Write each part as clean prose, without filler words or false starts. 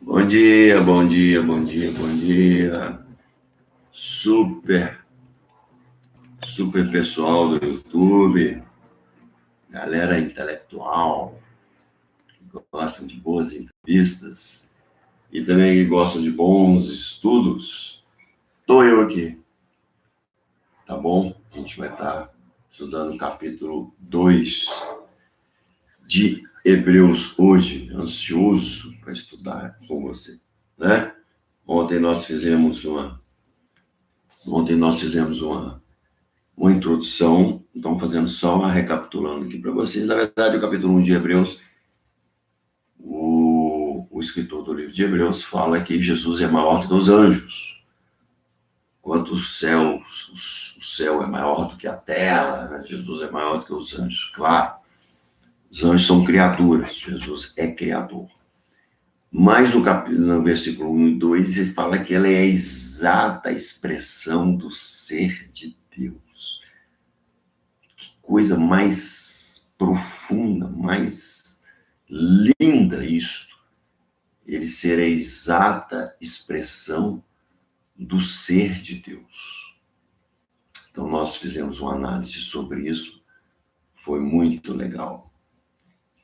Bom dia, bom dia, bom dia, bom dia. Super pessoal do YouTube, galera intelectual, que gostam de boas entrevistas e também que gostam de bons estudos. Estou eu aqui, tá bom? A gente vai estar estudando o capítulo 2 de Hebreus hoje, ansioso para estudar com você, né? Ontem nós fizemos uma introdução, então fazendo só uma recapitulando aqui para vocês. Na verdade, o capítulo 1 de Hebreus, o escritor do livro de Hebreus fala que Jesus é maior do que os anjos. Enquanto o céu é maior do que a terra, né? Jesus é maior do que os anjos. Claro, os anjos são criaturas, Jesus é criador. Mas no versículo 1 e 2, ele fala que ela é a exata expressão do ser de Deus. Que coisa mais profunda, mais linda isto. Ele ser a exata expressão do ser de Deus. Então nós fizemos uma análise sobre isso, foi muito legal.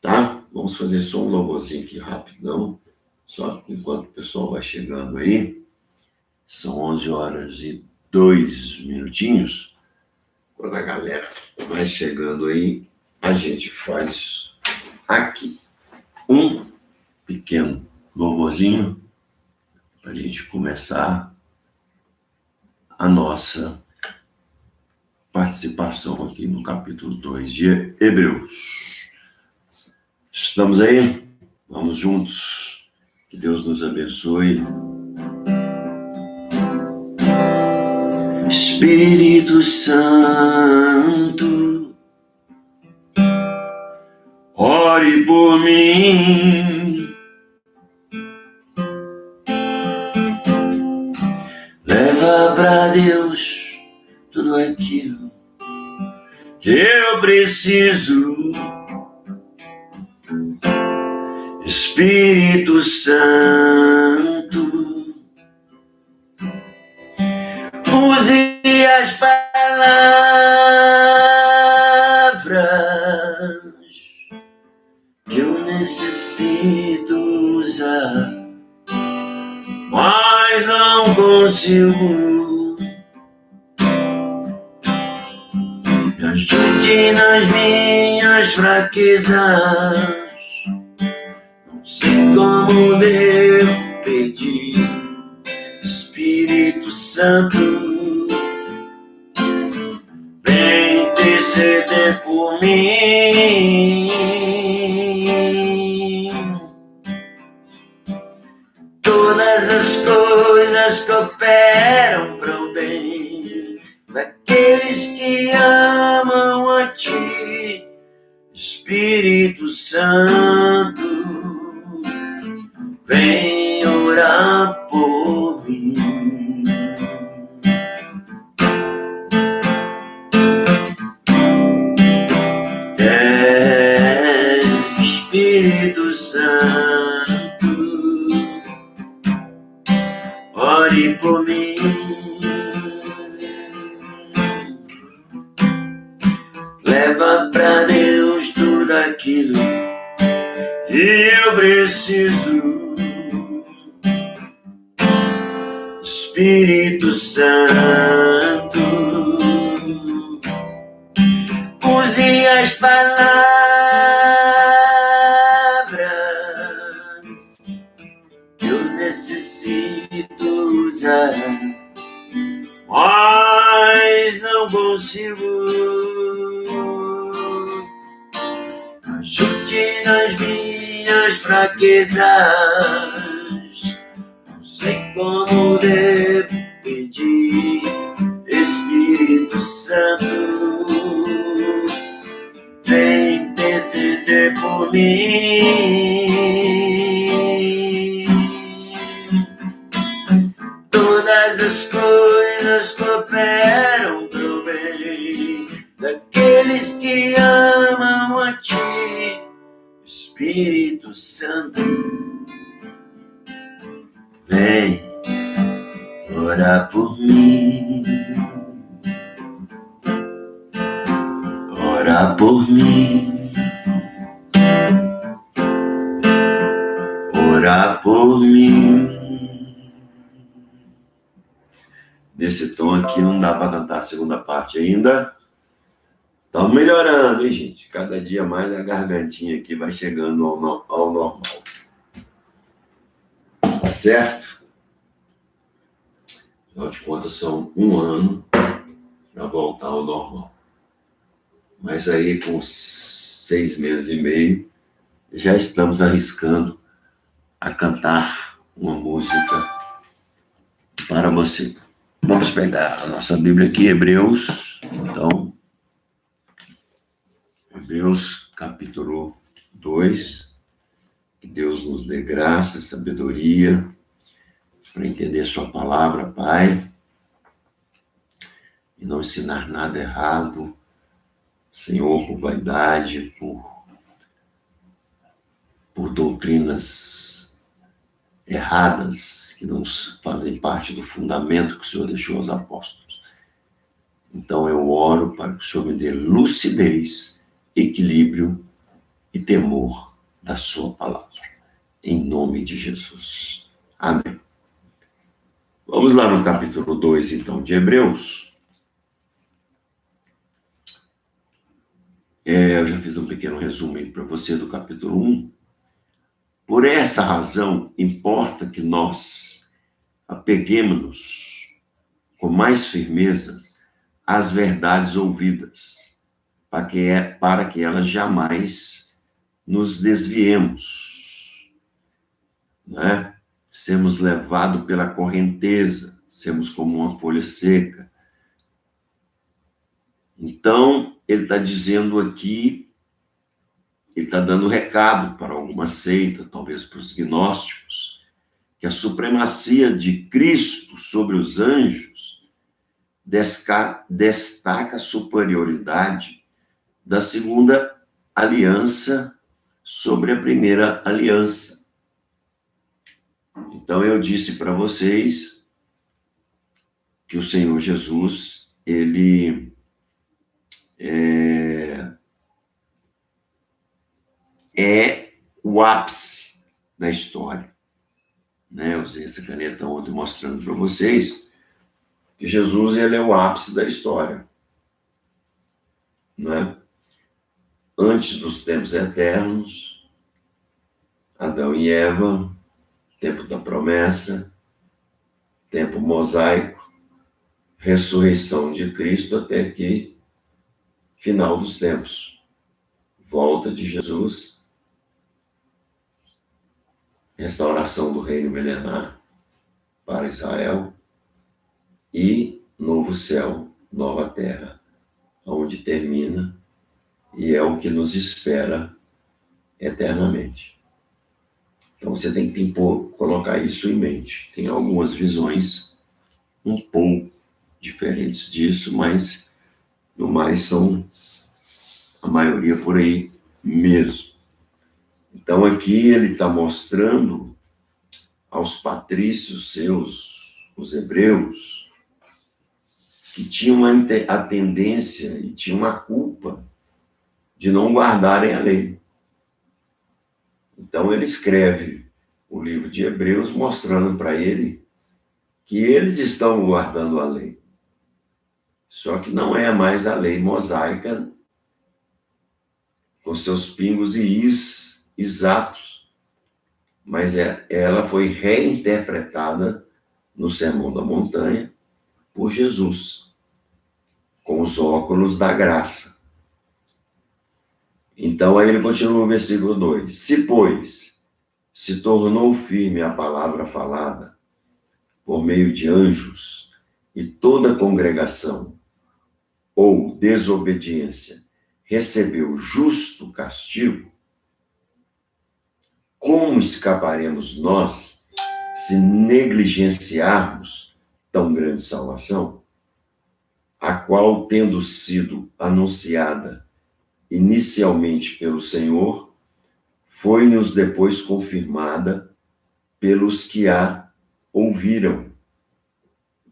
Tá? Vamos fazer só um louvorzinho aqui rapidão, só enquanto o pessoal vai chegando aí. São 11 horas e 2 minutinhos. Quando a galera vai chegando aí, a gente faz aqui um pequeno louvorzinho para a gente começar a nossa participação aqui no capítulo 2 de Hebreus. Estamos aí? Vamos juntos. Que Deus nos abençoe. Espírito Santo, ore por mim. Leva pra Deus tudo aquilo que eu preciso. Espírito Santo, use as palavras que eu necessito usar, mas não consigo. Me ajude nas minhas fraquezas. Não sei como devo pedir. Espírito Santo, vem interceder por mim. Todas as coisas cooperam para o bem daqueles que amam a Ti, Espírito Santo, vem orar por mim. Espírito Santo, ore por mim. Leva pra Deus tudo aquilo que eu preciso. Espírito Santo, use as palavras que eu necessito usar, mas não consigo. Ajude nas minhas fraquezas. Não sei como devo pedir. Espírito Santo, vem interceder por mim. Todas as coisas cooperam pro bem daqueles que amam a Ti, Espírito Santo, Vem orar por mim, orar por mim, orar por mim. Desse tom aqui não dá para cantar a segunda parte ainda. Estamos melhorando, hein, gente? Cada dia mais a gargantinha aqui vai chegando ao normal. Tá certo? Afinal de contas, são 1 ano para voltar ao normal. Mas aí, com 6 meses e meio, já estamos arriscando a cantar uma música para você. Vamos pegar a nossa Bíblia aqui, Hebreus. Então, Hebreus capítulo 2. Que Deus nos dê graça, sabedoria, para entender sua palavra, Pai. E não ensinar nada errado, Senhor, por vaidade, por doutrinas erradas, que não fazem parte do fundamento que o Senhor deixou aos apóstolos. Então eu oro para que o Senhor me dê lucidez, equilíbrio e temor da sua palavra. Em nome de Jesus. Amém. Vamos lá no capítulo 2, então, de Hebreus. Eu já fiz um pequeno resumo aí para você do capítulo 1. Por essa razão, importa que nós apeguemos-nos com mais firmeza às verdades ouvidas, para que elas jamais nos desviemos, né? Sermos levados pela correnteza, sermos como uma folha seca. Então, ele está dizendo aqui, ele está dando recado para alguma seita, talvez para os gnósticos, que a supremacia de Cristo sobre os anjos destaca a superioridade da segunda aliança sobre a primeira aliança. Então, eu disse para vocês que o Senhor Jesus, ele é o ápice da história. Né? Eu usei essa caneta ontem mostrando para vocês que Jesus, ele é o ápice da história. Né? Antes dos tempos eternos, Adão e Eva, tempo da promessa, tempo mosaico, ressurreição de Cristo até que final dos tempos, volta de Jesus, restauração do reino milenar para Israel e novo céu, nova terra, onde termina e é o que nos espera eternamente. Então você tem que colocar isso em mente. Tem algumas visões um pouco diferentes disso, mas no mais são a maioria por aí mesmo. Então aqui ele está mostrando aos patrícios seus, os hebreus, que tinham a tendência e tinham a culpa de não guardarem a lei. Então ele escreve o livro de Hebreus mostrando para ele que eles estão guardando a lei. Só que não é mais a lei mosaica com seus pingos e is exatos, mas ela foi reinterpretada no Sermão da Montanha por Jesus, com os óculos da graça. Então aí ele continua o versículo 2. Se, pois, se tornou firme a palavra falada por meio de anjos e toda a congregação, ou desobediência, recebeu justo castigo, como escaparemos nós se negligenciarmos tão grande salvação, a qual, tendo sido anunciada inicialmente pelo Senhor, foi-nos depois confirmada pelos que a ouviram,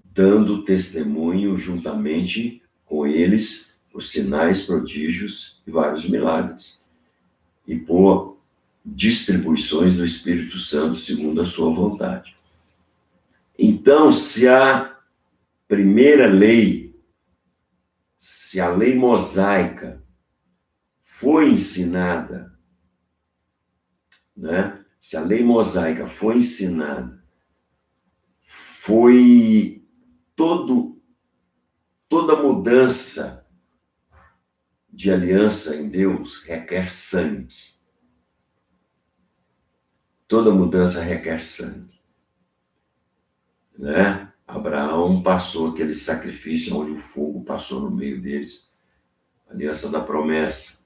dando testemunho juntamente com eles os sinais, prodígios e vários milagres, e por distribuições do Espírito Santo segundo a sua vontade. Então, se a primeira lei, se a lei mosaica foi ensinada, né? Se a lei mosaica foi ensinada, foi toda mudança de aliança em Deus requer sangue. Toda mudança requer sangue, né? Abraão passou aquele sacrifício onde o fogo passou no meio deles, aliança da promessa.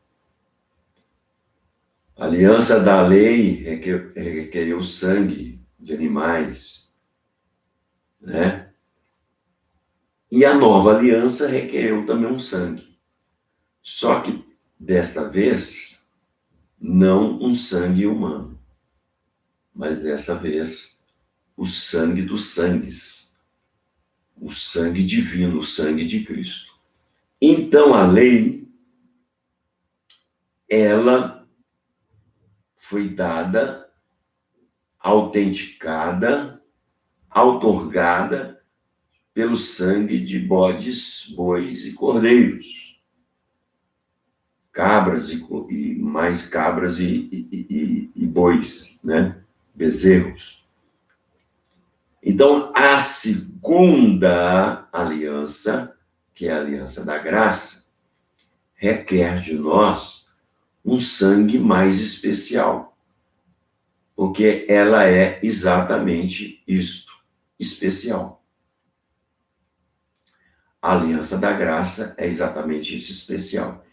A aliança da lei requereu sangue de animais, né? E a nova aliança requereu também um sangue. Só que, desta vez, não um sangue humano, mas dessa vez, o sangue dos sangues, o sangue divino, o sangue de Cristo. Então, a lei, ela foi dada, autenticada, outorgada pelo sangue de bodes, bois e cordeiros, cabras e mais cabras e bois, né? Bezerros. Então, a segunda aliança, que é a aliança da graça, requer de nós um sangue mais especial, porque ela é exatamente isto, especial. A aliança da graça é exatamente isso, especial.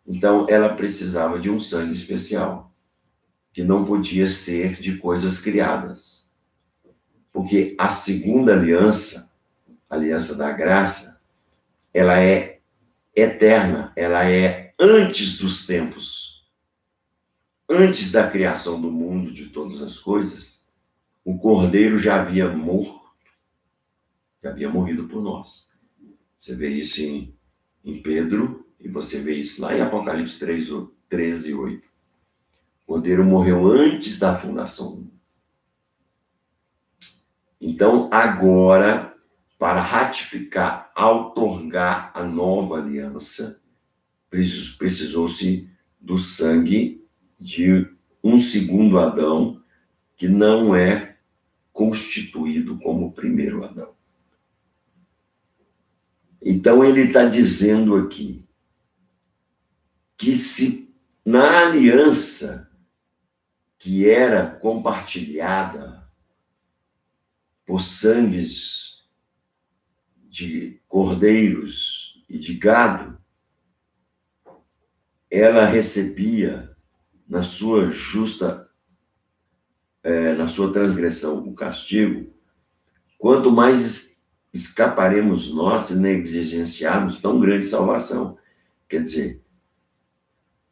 Então, ela precisava de um sangue especial, que não podia ser de coisas criadas. Porque a segunda aliança, a aliança da graça, ela é eterna, ela é antes dos tempos. Antes da criação do mundo, de todas as coisas, o Cordeiro já havia morrido por nós. Você vê isso em Pedro, e você vê isso lá em Apocalipse 13, 8. O Cordeiro morreu antes da fundação do mundo. Então, agora, para ratificar, outorgar a nova aliança, precisou-se do sangue de um segundo Adão, que não é constituído como o primeiro Adão. Então, ele está dizendo aqui que se na aliança que era compartilhada por sangues de cordeiros e de gado, ela recebia na sua na sua transgressão o castigo, quanto mais escaparemos nós se negligenciarmos tão grande salvação. Quer dizer,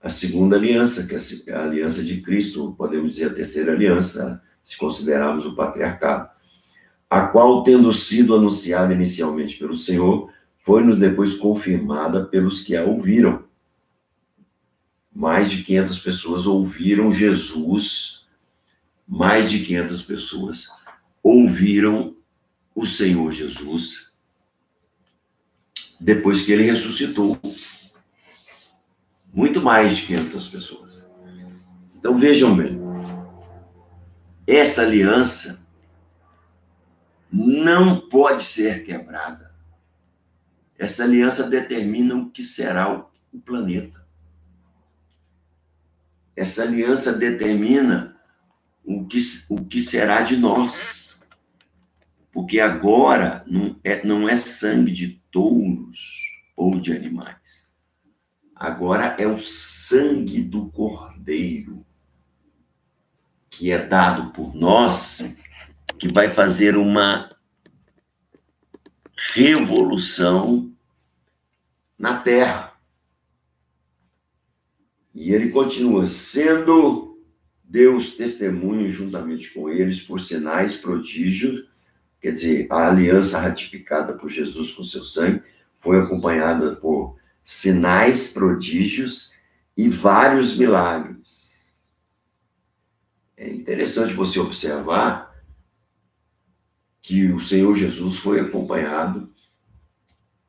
a segunda aliança, que é a aliança de Cristo, podemos dizer a terceira aliança, se considerarmos o patriarcado, a qual, tendo sido anunciada inicialmente pelo Senhor, foi-nos depois confirmada pelos que a ouviram. Mais de 500 pessoas ouviram Jesus, mais de 500 pessoas ouviram o Senhor Jesus depois que ele ressuscitou. Muito mais de 500 pessoas. Então, vejam bem, essa aliança não pode ser quebrada. Essa aliança determina o que será o planeta. Essa aliança determina o que será de nós. Porque agora não é sangue de touros ou de animais. Agora é o sangue do Cordeiro, que é dado por nós, que vai fazer uma revolução na Terra. E ele continua, sendo Deus testemunho juntamente com eles por sinais, prodígios, Quer dizer, a aliança ratificada por Jesus com seu sangue foi acompanhada por sinais, prodígios e vários milagres. É interessante você observar que o Senhor Jesus foi acompanhado,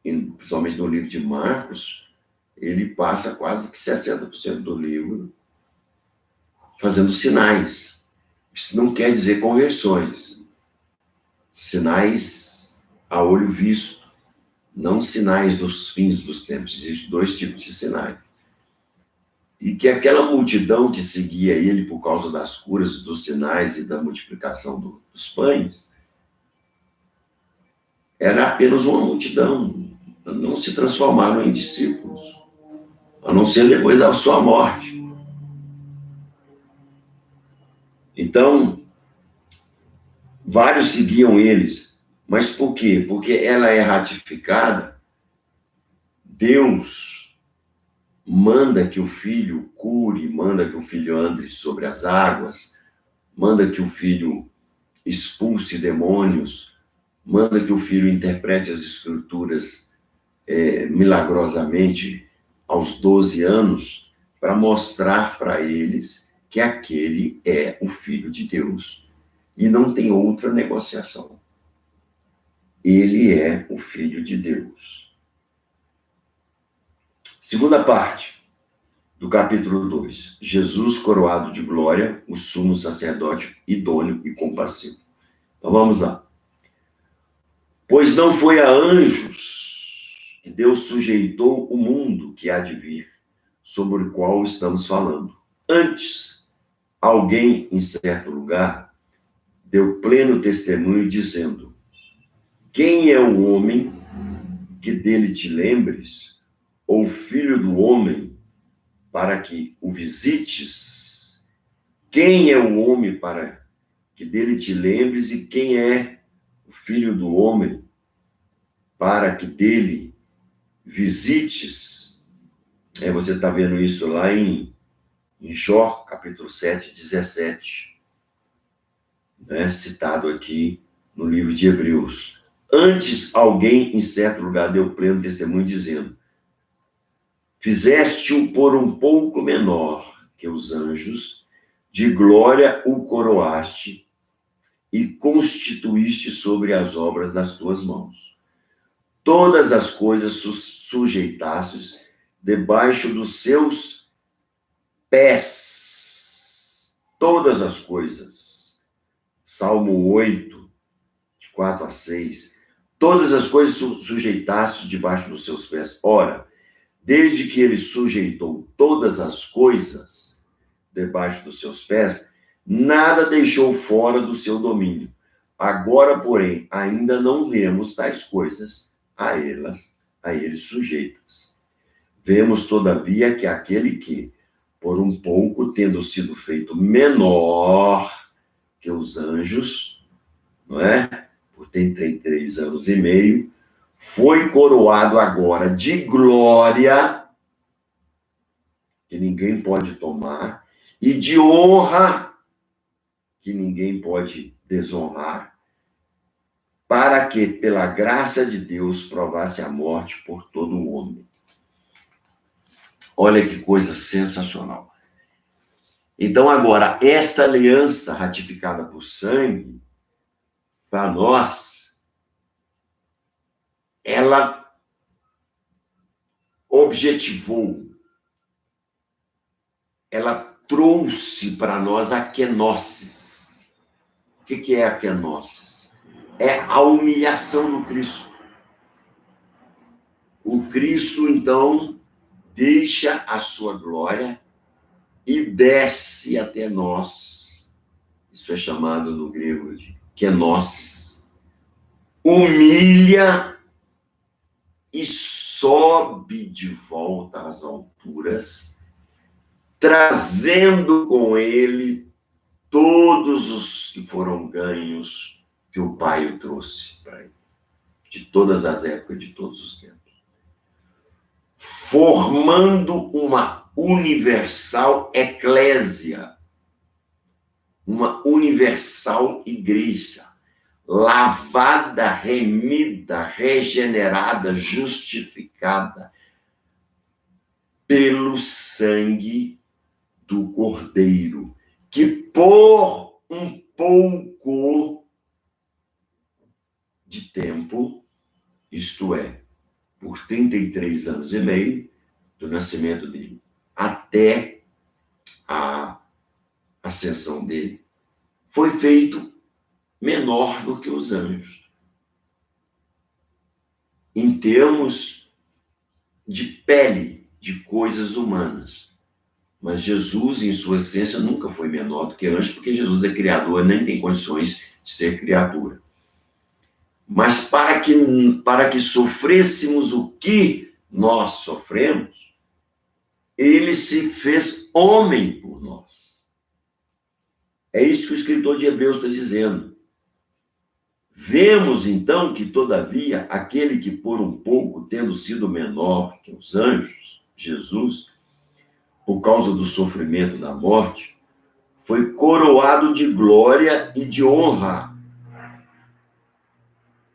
principalmente no livro de Marcos, ele passa quase que 60% do livro fazendo sinais. Isso não quer dizer conversões. Sinais a olho visto, não sinais dos fins dos tempos. Existem dois tipos de sinais. E que aquela multidão que seguia ele por causa das curas, dos sinais e da multiplicação dos pães, era apenas uma multidão. Não se transformaram em discípulos, a não ser depois da sua morte. Então, vários seguiam eles. Mas por quê? Porque ela é ratificada. Deus manda que o filho cure, manda que o filho ande sobre as águas, manda que o filho expulse demônios, manda que o filho interprete as escrituras milagrosamente aos 12 anos, para mostrar para eles que aquele é o Filho de Deus. E não tem outra negociação. Ele é o Filho de Deus. Segunda parte do capítulo 2. Jesus coroado de glória, o sumo sacerdote idôneo e compassivo. Então vamos lá. Pois não foi a anjos que Deus sujeitou o mundo que há de vir, sobre o qual estamos falando. Antes, alguém em certo lugar deu pleno testemunho dizendo: quem é o homem que dele te lembres, ou filho do homem para que o visites? Quem é o homem para que dele te lembres, e quem é o filho do homem para que dele visites? Você está vendo isso lá em Jó, capítulo 7, 17. Citado aqui no livro de Hebreus. Antes, alguém em certo lugar deu pleno testemunho dizendo: fizeste-o por um pouco menor que os anjos, de glória o coroaste e constituíste sobre as obras das tuas mãos. Todas as coisas sujeitastes debaixo dos seus pés. Todas as coisas. Salmo 8, de 4 a 6. Todas as coisas sujeitastes debaixo dos seus pés. Ora, desde que ele sujeitou todas as coisas debaixo dos seus pés, nada deixou fora do seu domínio. Agora, porém, ainda não vemos tais coisas a eles sujeitas. Vemos, todavia, que aquele que, por um pouco, tendo sido feito menor que os anjos, não é? Por 33 anos e meio, foi coroado agora de glória, que ninguém pode tomar, e de honra, que ninguém pode desonrar, para que, pela graça de Deus, provasse a morte por todo o homem. Olha que coisa sensacional. Então, agora, esta aliança ratificada por sangue, para nós, ela objetivou, ela trouxe para nós a kenosis. O que é a kenosis? É a humilhação do Cristo. O Cristo, então, deixa a sua glória e desce até nós. Isso é chamado no grego de kenosis. Humilha e sobe de volta às alturas, trazendo com ele todos os que foram ganhos que o Pai o trouxe para ele, de todas as épocas, de todos os tempos. Formando uma universal eclésia, uma universal igreja, lavada, remida, regenerada, justificada pelo sangue do Cordeiro, que por um pouco de tempo, isto é, por 33 anos e meio, do nascimento dele até a ascensão dele, foi feito menor do que os anjos. Em termos de pele, de coisas humanas. Mas Jesus, em sua essência, nunca foi menor do que anjo, porque Jesus é criador, nem tem condições de ser criatura. Mas para que sofrêssemos o que nós sofremos, ele se fez homem por nós. É isso que o escritor de Hebreus está dizendo. Vemos, então, que, todavia, aquele que por um pouco, tendo sido menor que os anjos, Jesus, por causa do sofrimento da morte, foi coroado de glória e de honra,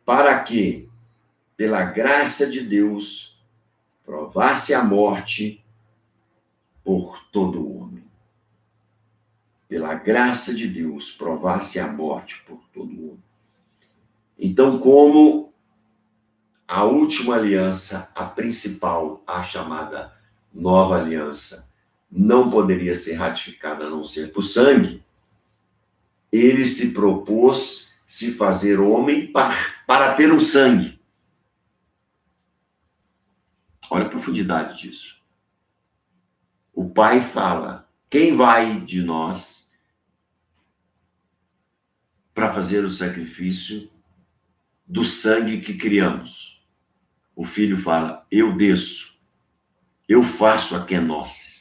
para que, pela graça de Deus, provasse a morte por todo homem. Pela graça de Deus, provasse a morte por todo homem. Então, como a última aliança, a principal, a chamada nova aliança, não poderia ser ratificada a não ser por sangue, ele se propôs se fazer homem para ter um sangue. Olha a profundidade disso. O Pai fala: quem vai de nós para fazer o sacrifício do sangue que criamos? O Filho fala: eu desço, eu faço a kenosis.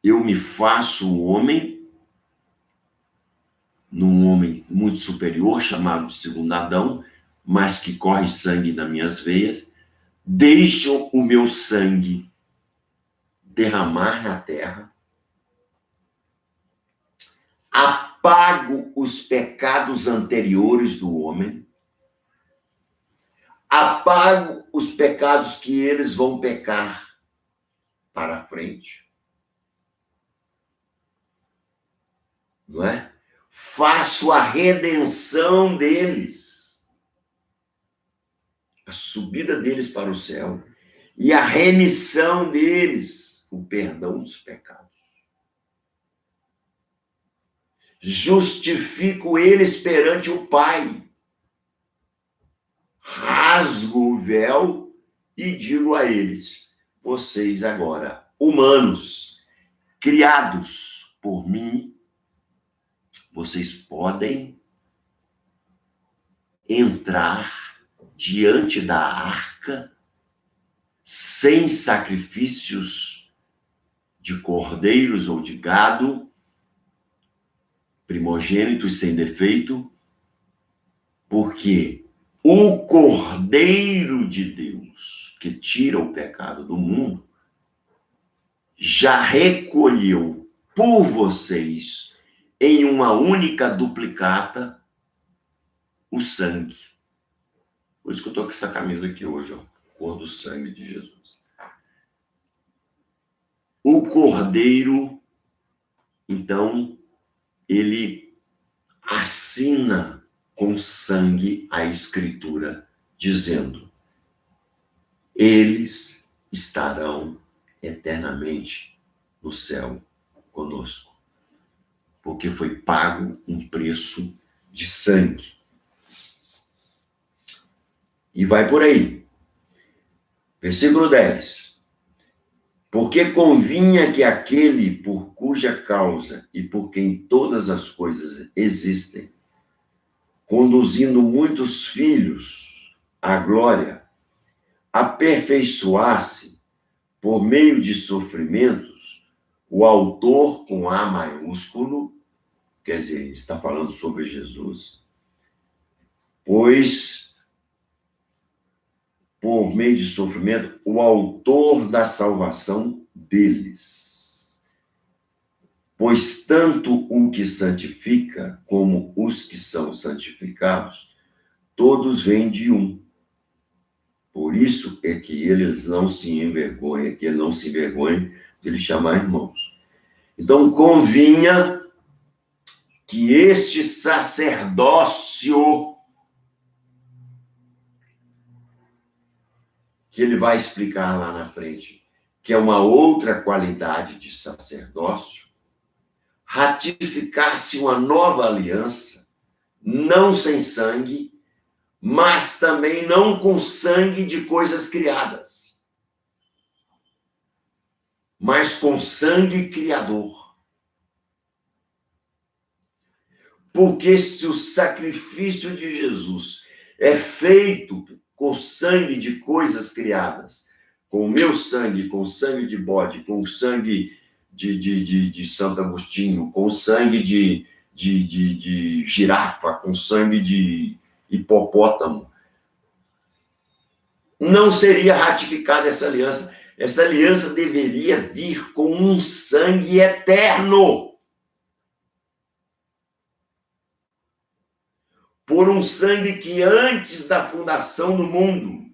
Eu me faço homem, num homem muito superior, chamado segundo Adão, mas que corre sangue nas minhas veias, deixo o meu sangue derramar na terra, apago os pecados anteriores do homem, apago os pecados que eles vão pecar para frente, não é? Faço a redenção deles, a subida deles para o céu e a remissão deles, o perdão dos pecados. Justifico eles perante o Pai. Rasgo o véu e digo a eles: vocês agora, humanos, criados por mim, vocês podem entrar diante da arca sem sacrifícios de cordeiros ou de gado, primogênitos sem defeito, porque o Cordeiro de Deus, que tira o pecado do mundo, já recolheu por vocês, em uma única duplicata, o sangue. Por isso que eu estou com essa camisa aqui hoje, ó, cor do sangue de Jesus. O Cordeiro, então, ele assina com sangue a Escritura, dizendo: eles estarão eternamente no céu conosco, porque foi pago um preço de sangue. E vai por aí. Versículo 10. Porque convinha que aquele por cuja causa e por quem todas as coisas existem, conduzindo muitos filhos à glória, aperfeiçoasse, por meio de sofrimentos, o autor com A maiúsculo, quer dizer, está falando sobre Jesus, pois, por meio de sofrimento, o autor da salvação deles. Pois tanto o que santifica como os que são santificados, todos vêm de um. Por isso é que eles não se envergonham, que ele não se envergonha de lhe chamar irmãos. Então, convinha que este sacerdócio, que ele vai explicar lá na frente, que é uma outra qualidade de sacerdócio, ratificasse uma nova aliança, não sem sangue, mas também não com sangue de coisas criadas, mas com sangue criador. Porque se o sacrifício de Jesus é feito com sangue de coisas criadas, com o meu sangue, com sangue de bode, com sangue de Santo Agostinho, com sangue de girafa, com sangue de hipopótamo, não seria ratificada essa aliança. Essa aliança deveria vir com um sangue eterno. Por um sangue que antes da fundação do mundo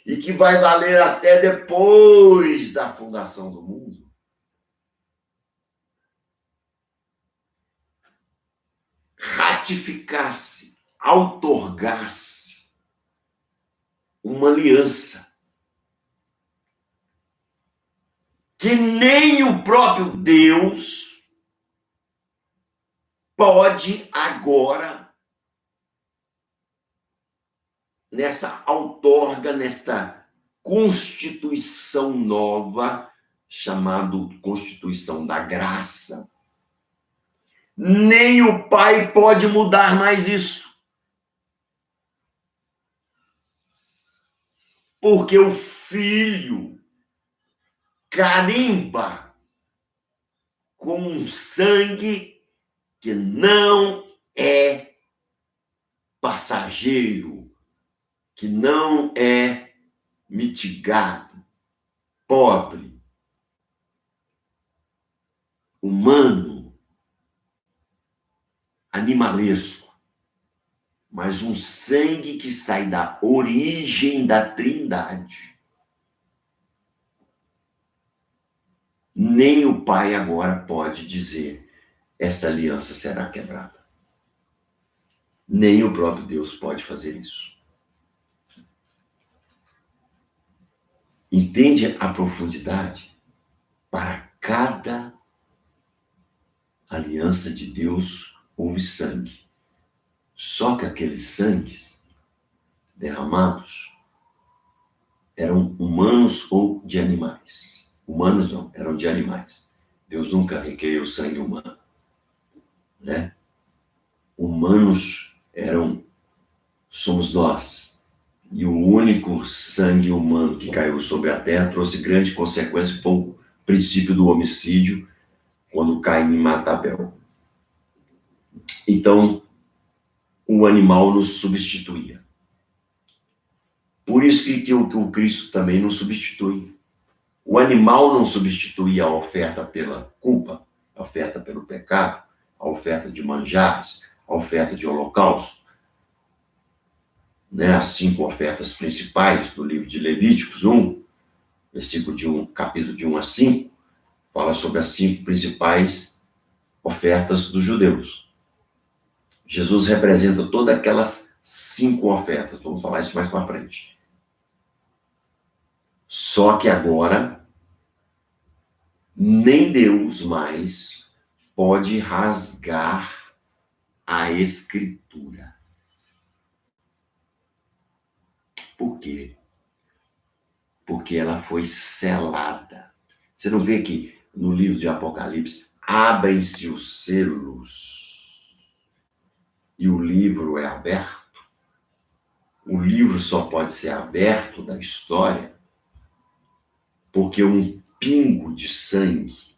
e que vai valer até depois da fundação do mundo, ratificasse, outorgasse uma aliança que nem o próprio Deus pode agora, nessa outorga, nesta constituição nova, chamado Constituição da Graça, nem o Pai pode mudar mais isso. Porque o Filho carimba com um sangue que não é passageiro, que não é mitigado, pobre, humano, animalesco, mas um sangue que sai da origem da Trindade. Nem o Pai agora pode dizer: essa aliança será quebrada. Nem o próprio Deus pode fazer isso. Entende a profundidade? Para cada aliança de Deus houve sangue. Só que aqueles sangues derramados eram humanos ou de animais. Humanos não, eram de animais. Deus nunca requeriu sangue humano, né? Humanos somos nós. E o único sangue humano que caiu sobre a terra trouxe grande consequência, que foi o princípio do homicídio, quando Caim mata Abel. Então, o animal nos substituía. Por isso que o Cristo também nos substitui. O animal não substituía a oferta pela culpa, a oferta pelo pecado, a oferta de manjares, a oferta de holocausto. Né? As 5 ofertas principais do livro de Levíticos 1, capítulo de 1 a 5, fala sobre as 5 principais ofertas dos judeus. Jesus representa todas aquelas 5 ofertas. Vamos falar isso mais para frente. Só que agora, nem Deus mais pode rasgar a Escritura. Por quê? Porque ela foi selada. Você não vê que no livro de Apocalipse abrem-se os selos e o livro é aberto? O livro só pode ser aberto da história porque um pingo de sangue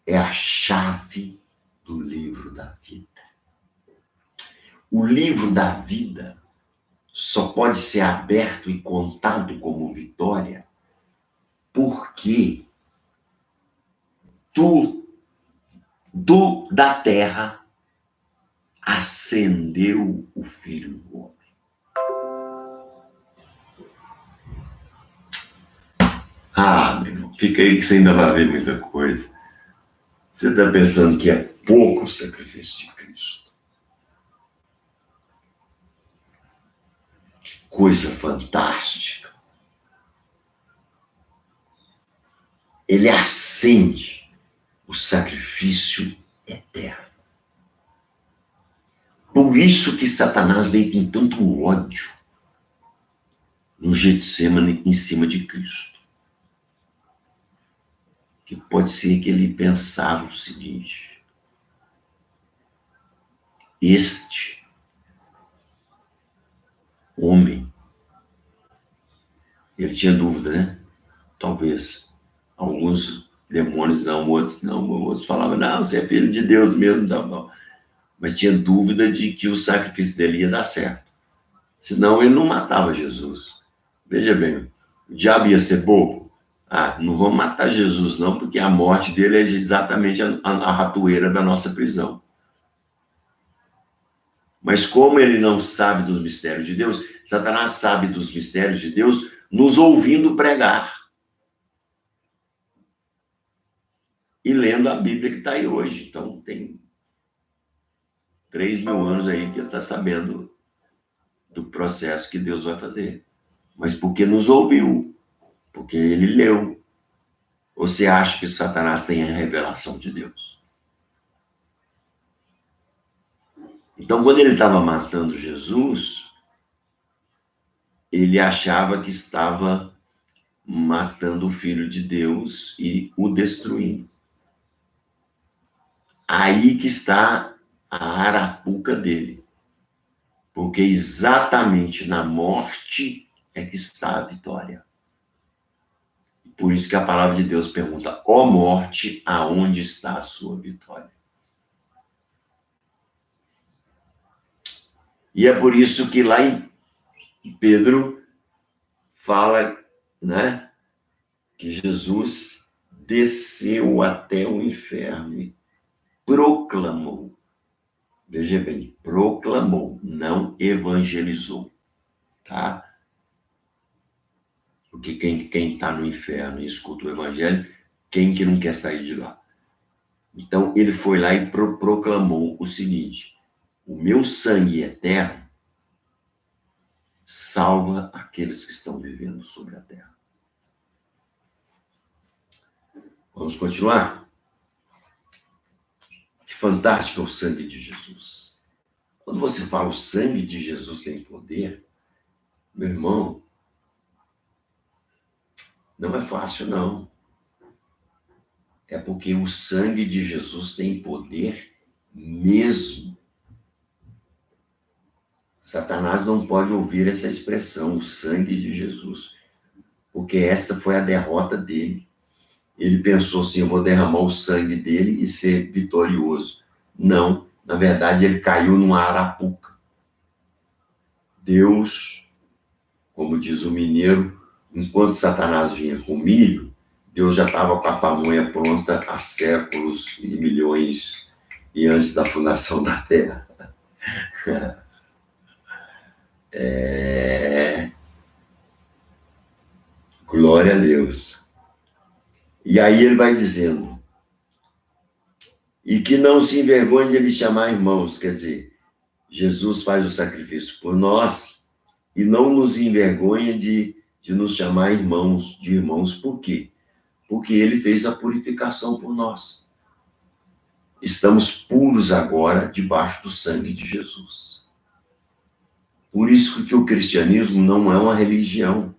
é a chave do livro da vida. O livro da vida só pode ser aberto e contado como vitória porque da terra ascendeu o Filho do Homem. Ah, meu irmão, fica aí que você ainda vai ver muita coisa. Você está pensando que é pouco o sacrifício de Cristo. Que coisa fantástica. Ele acende o sacrifício eterno. Por isso que Satanás veio com tanto ódio no Getsemane em cima de Cristo. Que pode ser que ele pensava o seguinte: este homem, ele tinha dúvida, né? Talvez. Alguns demônios não, outros falavam, não, você é filho de Deus mesmo, não. Mas tinha dúvida de que o sacrifício dele ia dar certo. Senão ele não matava Jesus. Veja bem, o diabo ia ser bobo. Não vamos matar Jesus não, porque a morte dele é exatamente a ratoeira da nossa prisão. Mas como ele não sabe dos mistérios de Deus, Satanás sabe dos mistérios de Deus nos ouvindo pregar. E lendo a Bíblia que está aí hoje. Então tem 3.000 anos aí que ele está sabendo do processo que Deus vai fazer. Mas porque nos ouviu, porque ele leu. Ou você acha que Satanás tem a revelação de Deus? Então, quando ele estava matando Jesus, ele achava que estava matando o Filho de Deus e o destruindo. Aí que está a arapuca dele. Porque exatamente na morte é que está a vitória. Por isso que a palavra de Deus pergunta: ó morte, aonde está a sua vitória? E é por isso que lá em Pedro fala, né, que Jesus desceu até o inferno e proclamou. Veja bem, proclamou, não evangelizou, tá? Porque quem está no inferno e escuta o evangelho, quem que não quer sair de lá? Então, ele foi lá e proclamou o seguinte: o meu sangue eterno salva aqueles que estão vivendo sobre a terra. Vamos continuar? Que fantástico é o sangue de Jesus. Quando você fala o sangue de Jesus tem poder, meu irmão, não é fácil, não. É porque o sangue de Jesus tem poder mesmo. Satanás não pode ouvir essa expressão, o sangue de Jesus, porque essa foi a derrota dele. Ele pensou assim: eu vou derramar o sangue dele e ser vitorioso. Não, na verdade ele caiu numa arapuca. Deus, como diz o mineiro, enquanto Satanás vinha com milho, Deus já estava com a pamonha pronta há séculos e milhões e antes da fundação da terra. Glória a Deus. E aí ele vai dizendo: e que não se envergonhe de ele chamar irmãos, quer dizer, Jesus faz o sacrifício por nós e não nos envergonha de nos chamar irmãos, de irmãos. Por quê? Porque ele fez a purificação por nós. Estamos puros agora debaixo do sangue de Jesus. Por isso que o cristianismo não é uma religião.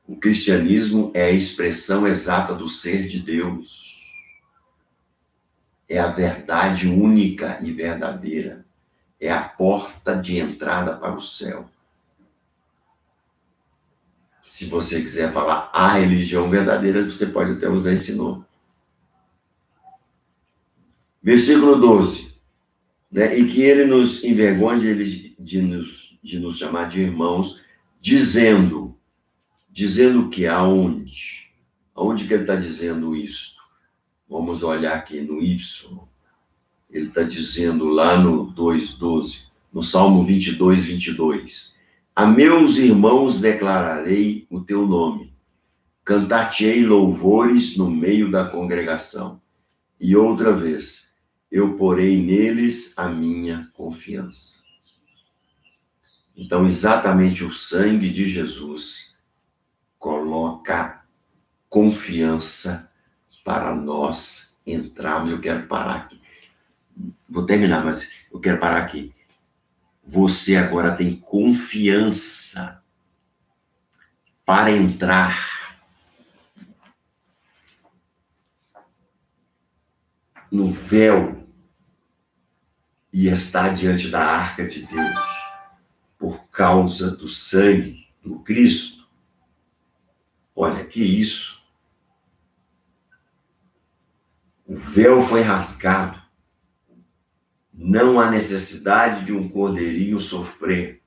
O cristianismo é a expressão exata do ser de Deus. É a verdade única e verdadeira. É a porta de entrada para o céu. Se você quiser falar a religião verdadeira, você pode até usar esse nome. Versículo 12. Né? E que ele nos envergonhe de nos chamar de irmãos, dizendo que aonde? Aonde que ele está dizendo isso? Vamos olhar aqui no Y. Ele está dizendo lá no 2:12, no Salmo 22:22. A meus irmãos declararei o teu nome. Cantar-te-ei louvores no meio da congregação. E outra vez, eu porei neles a minha confiança. Então, exatamente o sangue de Jesus coloca confiança para nós entrarmos. Eu quero parar aqui. Vou terminar, mas eu quero parar aqui. Você agora tem confiança para entrar no véu e estar diante da arca de Deus por causa do sangue do Cristo. Olha, que isso. O véu foi rasgado. Não há necessidade de um cordeirinho sofrer.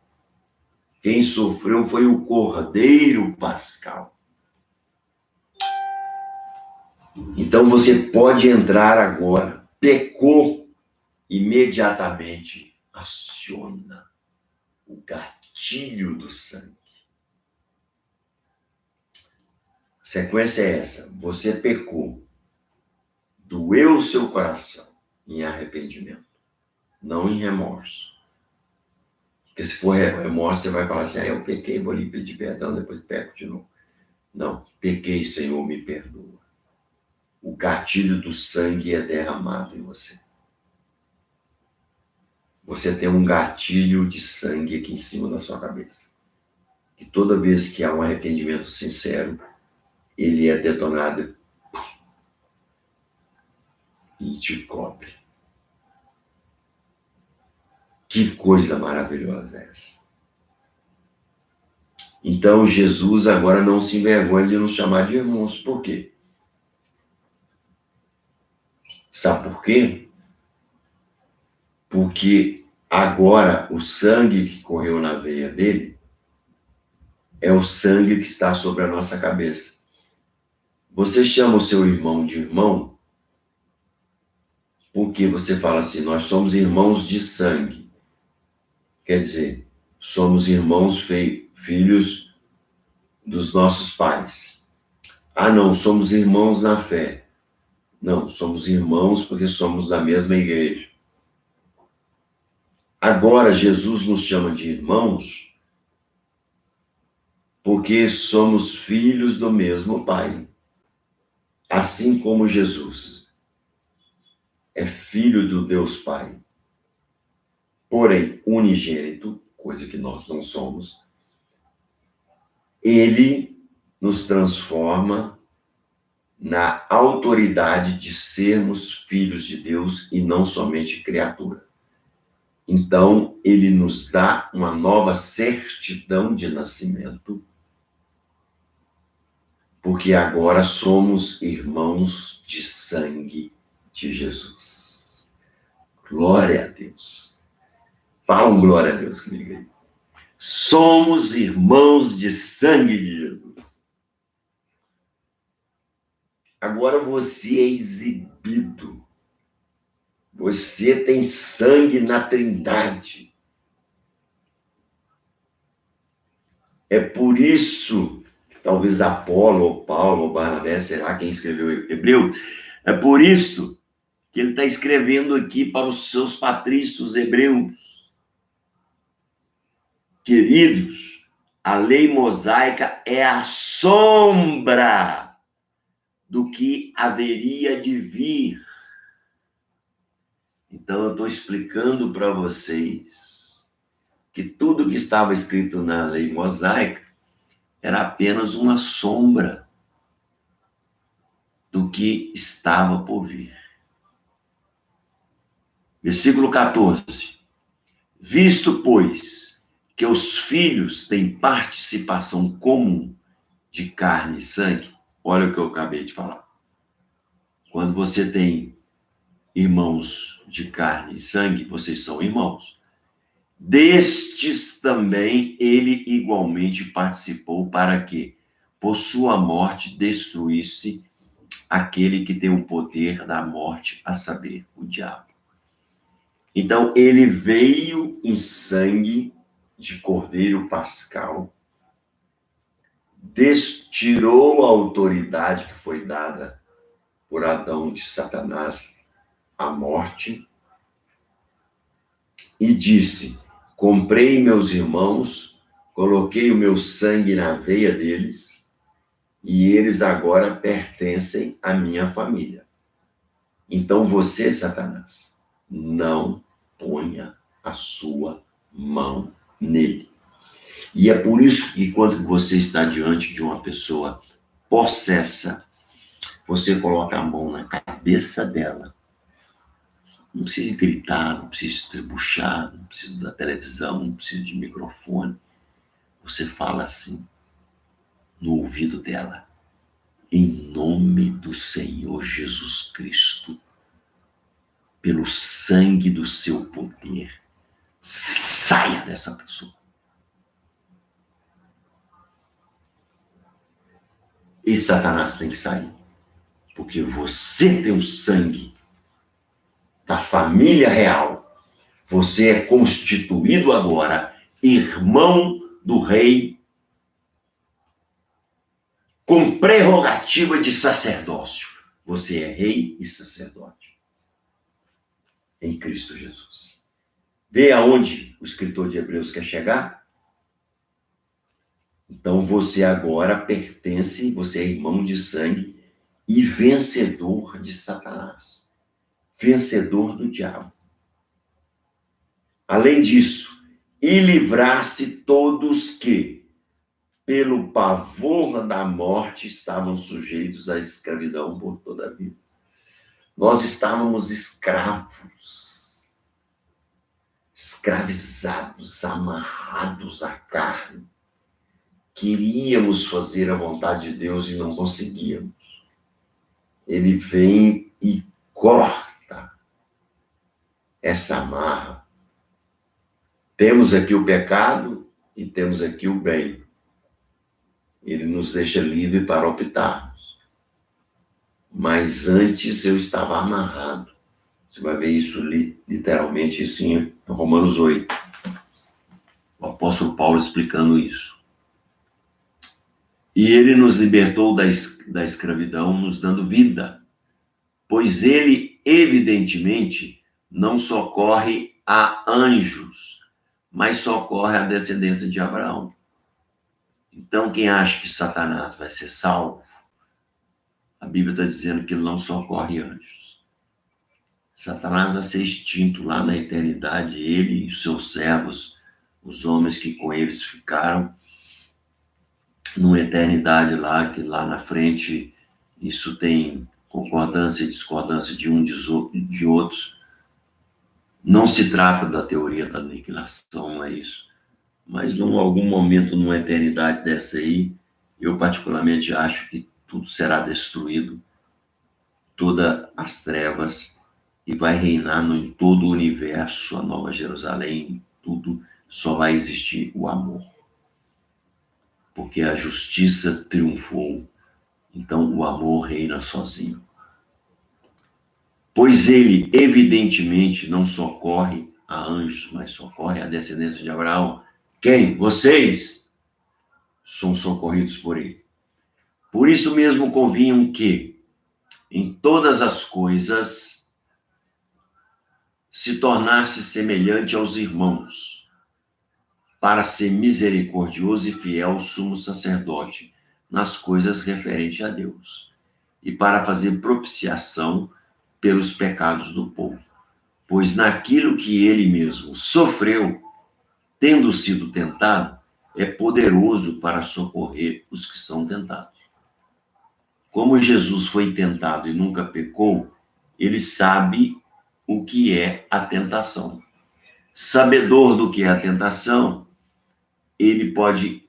Quem sofreu foi o Cordeiro Pascal. Então você pode entrar agora. Pecou, imediatamente aciona o gatilho do sangue. A sequência é essa. Você pecou. Doeu o seu coração em arrependimento, não em remorso. Porque se for remorso, você vai falar assim, eu pequei, vou lhe pedir perdão, depois peco de novo. Não, pequei, Senhor, me perdoa. O gatilho do sangue é derramado em você. Você tem um gatilho de sangue aqui em cima da sua cabeça. E toda vez que há um arrependimento sincero, ele é detonado e te cobre. Que coisa maravilhosa é essa. Então, Jesus agora não se envergonha de nos chamar de irmãos. Por quê? Sabe por quê? Porque agora o sangue que correu na veia dele é o sangue que está sobre a nossa cabeça. Você chama o seu irmão de irmão porque você fala assim, nós somos irmãos de sangue. Quer dizer, somos irmãos filhos dos nossos pais. Ah, não, somos irmãos na fé. Não, somos irmãos porque somos da mesma igreja. Agora, Jesus nos chama de irmãos porque somos filhos do mesmo Pai. Assim como Jesus é filho do Deus Pai, porém unigênito, coisa que nós não somos, ele nos transforma na autoridade de sermos filhos de Deus e não somente criatura. Então, ele nos dá uma nova certidão de nascimento, porque agora somos irmãos de sangue de Jesus. Glória a Deus. Fala um glória a Deus comigo aí. Somos irmãos de sangue de Jesus. Agora você é exibido. Você tem sangue na Trindade. É por isso, talvez Apolo, ou Paulo, ou Barnabé, será quem escreveu Hebreu, é por isso que ele está escrevendo aqui para os seus patrícios hebreus. Queridos, a lei mosaica é a sombra do que haveria de vir. Então, eu estou explicando para vocês que tudo que estava escrito na lei mosaica era apenas uma sombra do que estava por vir. Versículo 14. Visto, pois, que os filhos têm participação comum de carne e sangue, olha o que eu acabei de falar. Quando você tem irmãos de carne e sangue, vocês são irmãos. Destes também ele igualmente participou para que, por sua morte, destruísse aquele que tem o poder da morte, a saber, o diabo. Então, ele veio em sangue de cordeiro pascal, tirou a autoridade que foi dada por Adão de Satanás, a morte, e disse: comprei meus irmãos, coloquei o meu sangue na veia deles, e eles agora pertencem à minha família. Então você, Satanás, não ponha a sua mão nele. E é por isso que quando você está diante de uma pessoa possessa, você coloca a mão na cabeça dela. Não precisa gritar, não precisa estrebuchar, não precisa da televisão, não precisa de microfone. Você fala assim, no ouvido dela: em nome do Senhor Jesus Cristo, pelo sangue do seu poder, saia dessa pessoa. E Satanás tem que sair, porque você tem o sangue da família real. Você é constituído agora irmão do rei, com prerrogativa de sacerdócio. Você é rei e sacerdote em Cristo Jesus. Vê aonde o escritor de Hebreus quer chegar? Então você agora pertence, você é irmão de sangue e vencedor de Satanás, vencedor do diabo. Além disso, e livrar-se todos que, pelo pavor da morte, estavam sujeitos à escravidão por toda a vida. Nós estávamos escravos, escravizados, amarrados à carne. Queríamos fazer a vontade de Deus e não conseguíamos. Ele vem e corta essa amarra. Temos aqui o pecado e temos aqui o bem. Ele nos deixa livre para optarmos. Mas antes eu estava amarrado. Você vai ver isso literalmente isso em Romanos 8. O apóstolo Paulo explicando isso. E ele nos libertou da escravidão, nos dando vida. Pois ele, evidentemente, não socorre a anjos, mas socorre a descendência de Abraão. Então, quem acha que Satanás vai ser salvo, a Bíblia está dizendo que ele não socorre anjos. Satanás vai ser extinto lá na eternidade, ele e os seus servos, os homens que com eles ficaram, numa eternidade lá, que lá na frente isso tem concordância e discordância de um de outros. Não se trata da teoria da aniquilação, não é isso. Mas em algum momento, numa eternidade dessa aí, eu particularmente acho que tudo será destruído, todas as trevas, e vai reinar em todo o universo, a Nova Jerusalém, tudo, só vai existir o amor. Porque a justiça triunfou, então o amor reina sozinho. Pois ele, evidentemente, não socorre a anjos, mas socorre a descendência de Abraão. Quem? Vocês são socorridos por ele. Por isso mesmo convinham que, em todas as coisas, se tornasse semelhante aos irmãos, para ser misericordioso e fiel sumo sacerdote nas coisas referentes a Deus, e para fazer propiciação pelos pecados do povo. Pois naquilo que ele mesmo sofreu, tendo sido tentado, é poderoso para socorrer os que são tentados. Como Jesus foi tentado e nunca pecou, ele sabe o que é a tentação. Sabedor do que é a tentação, ele pode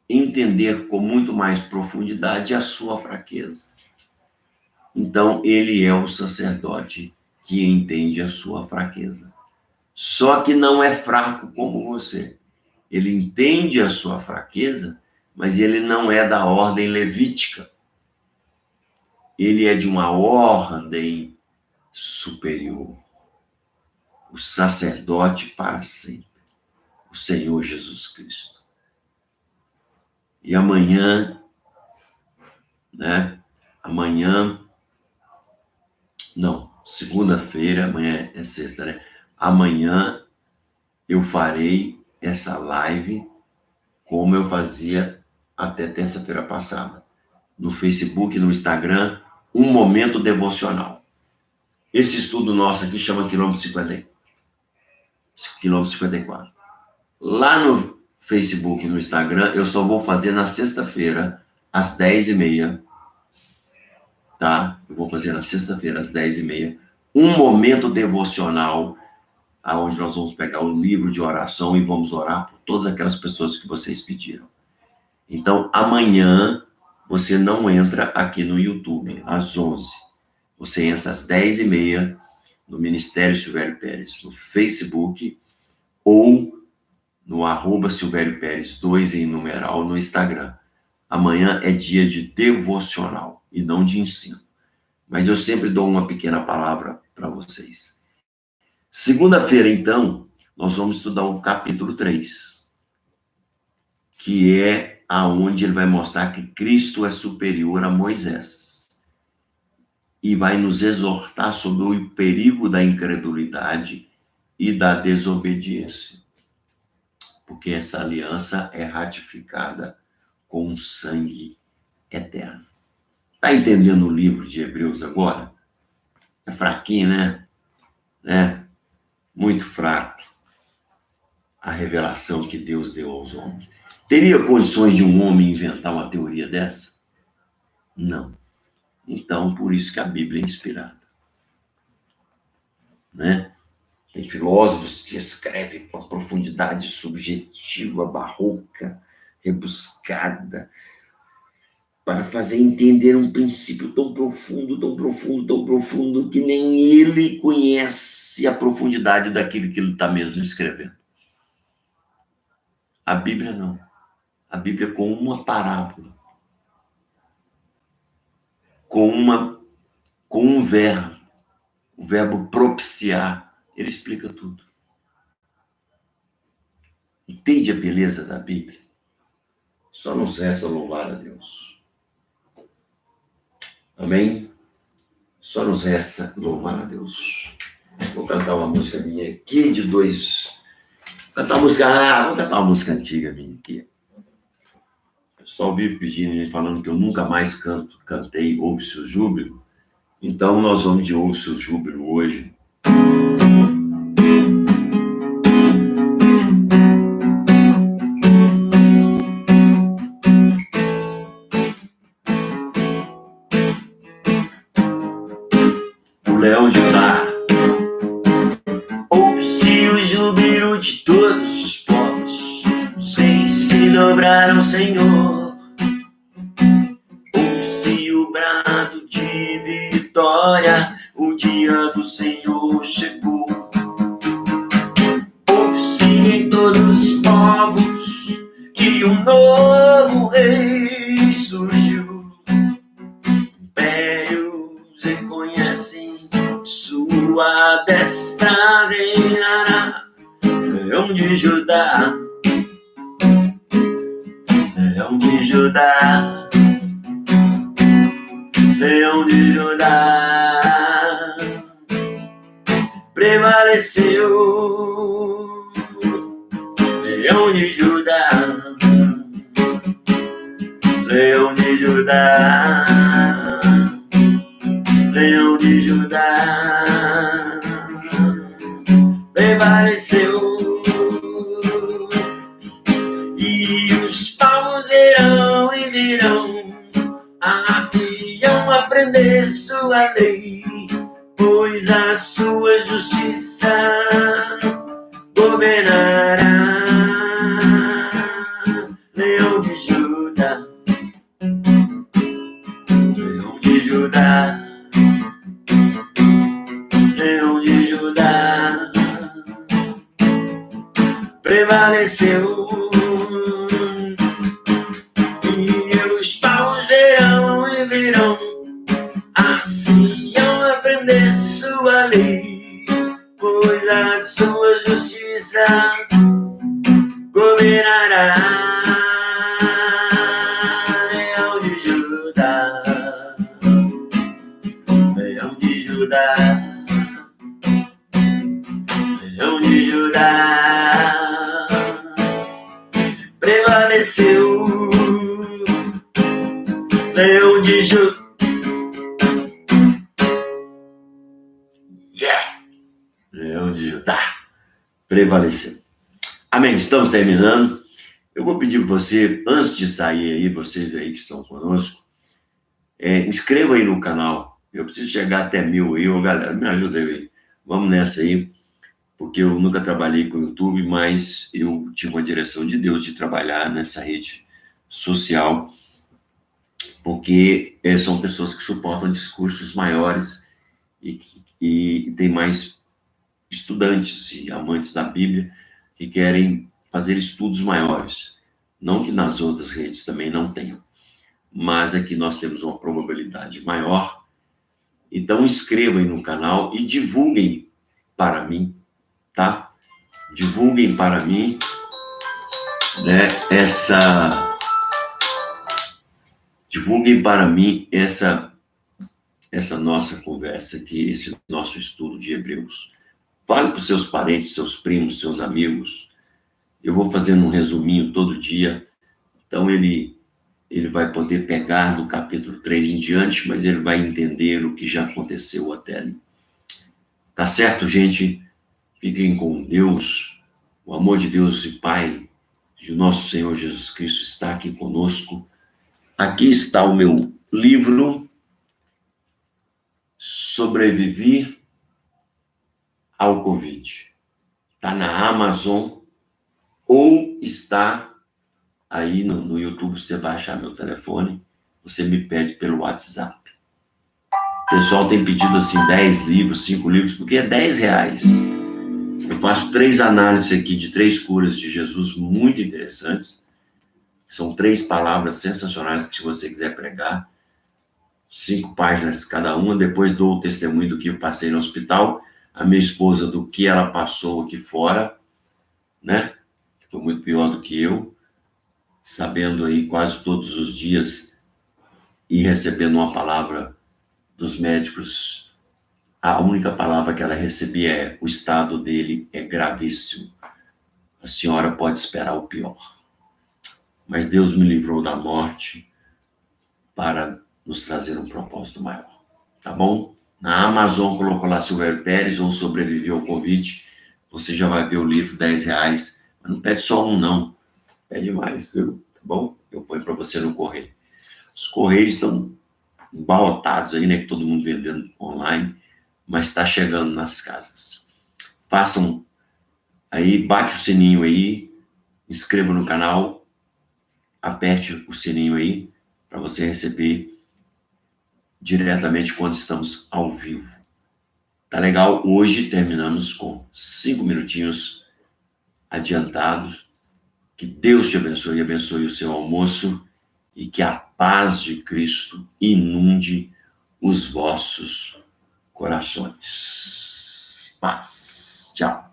entender com muito mais profundidade a sua fraqueza. Então, ele é o sacerdote que entende a sua fraqueza. Só que não é fraco como você. Ele entende a sua fraqueza, mas ele não é da ordem levítica. ele é de uma ordem superior. O sacerdote para sempre, o Senhor Jesus Cristo. E amanhã, segunda-feira, amanhã é sexta, né? Amanhã eu farei essa live como eu fazia até terça-feira passada. No Facebook, no Instagram, um momento devocional. Esse estudo nosso aqui chama quilômetro 54. Lá no Facebook e no Instagram, eu só vou fazer na sexta-feira, às 10h30. Tá? Eu vou fazer na sexta-feira, às 10h30, um momento devocional, onde nós vamos pegar o livro de oração e vamos orar por todas aquelas pessoas que vocês pediram. Então, amanhã, você não entra aqui no YouTube, às 11h. Você entra às 10h30 no Ministério Silvério Pérez, no Facebook, ou no @Silvério Pérez 2 em numeral no Instagram. Amanhã é dia de devocional e não de ensino. Mas eu sempre dou uma pequena palavra para vocês. Segunda-feira, então, nós vamos estudar o capítulo 3, que é aonde ele vai mostrar que Cristo é superior a Moisés. E vai nos exortar sobre o perigo da incredulidade e da desobediência. Porque essa aliança é ratificada com um sangue eterno. Está entendendo o livro de Hebreus agora? É fraquinho, né? Muito fraco a revelação que Deus deu aos homens. Teria condições de um homem inventar uma teoria dessa? Não. Então, por isso que a Bíblia é inspirada. Né? Tem filósofos que escrevem com profundidade subjetiva, barroca, rebuscada, para fazer entender um princípio tão profundo, tão profundo, tão profundo, que nem ele conhece a profundidade daquilo que ele está mesmo escrevendo. A Bíblia não. A Bíblia, com uma parábola, com um verbo, o verbo propiciar, ele explica tudo. Entende a beleza da Bíblia? Só nos resta louvar a Deus. Amém? Só nos resta louvar a Deus. Vou cantar uma música minha aqui de dois. Vou cantar uma música antiga minha aqui. O pessoal vive pedindo, falando que eu nunca mais cantei Ouve Seu Júbilo. Então nós vamos de Ouve Seu Júbilo hoje. Leão de Judá, ouve-se o júbilo de todos os povos, os reis se dobraram, Senhor. Ouve-se o brado de vitória, o dia do Senhor chegou. Ouve-se em todos os povos que um novo rei surgiu. Impérios reconhecem sua destra reinará. Leão de Judá, Leão de Judá, Leão de Judá, prevaleceu. Leão de Judá, Leão de Judá, Leão de Judá, prevaleceu. E os povos verão e virão, haviam aprender sua lei, pois a sua justiça governará. Leão de Judá, Leão de Judá, Leão de Judá, prevaleceu. E os povos verão e virão, sua lei, pois a sua justiça governará. Leão de Judá, Leão de Judá, Leão de Judá, prevaleceu. Leão de Judá, Leão de Judá, prevaleceu. Amém, estamos terminando. Eu vou pedir para você, antes de sair aí, vocês aí que estão conosco, inscreva aí no canal. Eu preciso chegar até 1000 aí, galera, me ajuda aí. Vamos nessa aí, porque eu nunca trabalhei com o YouTube, mas eu tive uma direção de Deus de trabalhar nessa rede social, porque são pessoas que suportam discursos maiores e tem mais estudantes e amantes da Bíblia que querem fazer estudos maiores. Não que nas outras redes também não tenham, mas aqui nós temos uma probabilidade maior. Então inscrevam aí no canal e divulguem para mim, tá? Divulguem para mim, né, divulguem para mim essa nossa conversa aqui, esse nosso estudo de Hebreus. Fale para os seus parentes, seus primos, seus amigos. Eu vou fazendo um resuminho todo dia. Então, ele vai poder pegar do capítulo 3 em diante, mas ele vai entender o que já aconteceu até ali. Tá certo, gente? Fiquem com Deus. O amor de Deus e Pai, de nosso Senhor Jesus Cristo, está aqui conosco. Aqui está o meu livro, Sobreviver ao Covid. Está na Amazon ou está aí no YouTube. Você vai achar meu telefone, você me pede pelo WhatsApp. O pessoal tem pedido assim 10 livros, 5 livros, porque é R$10. Eu faço 3 análises aqui de 3 curas de Jesus muito interessantes. São 3 palavras sensacionais que, se você quiser pregar, 5 páginas cada uma. Depois dou o testemunho do que eu passei no hospital, a minha esposa do que ela passou aqui fora, né? Foi muito pior do que eu, sabendo aí quase todos os dias e recebendo uma palavra dos médicos. A única palavra que ela recebia é: o estado dele é gravíssimo. A senhora pode esperar o pior. Mas Deus me livrou da morte para nos trazer um propósito maior. Tá bom? Na Amazon colocou lá Silvério Pérez ou Sobreviver ao Covid. Você já vai ver o livro, R$10. Mas não pede só um, não. Pede mais, viu? Tá bom? Eu ponho para você no correio. Os correios estão embarrotados aí, né? Que todo mundo vendendo online. Mas está chegando nas casas. Façam aí, bate o sininho aí, inscreva no canal, aperte o sininho aí, para você receber diretamente quando estamos ao vivo. Tá legal? Hoje terminamos com 5 minutinhos adiantados. Que Deus te abençoe e abençoe o seu almoço e que a paz de Cristo inunde os vossos corações. Paz. Tchau.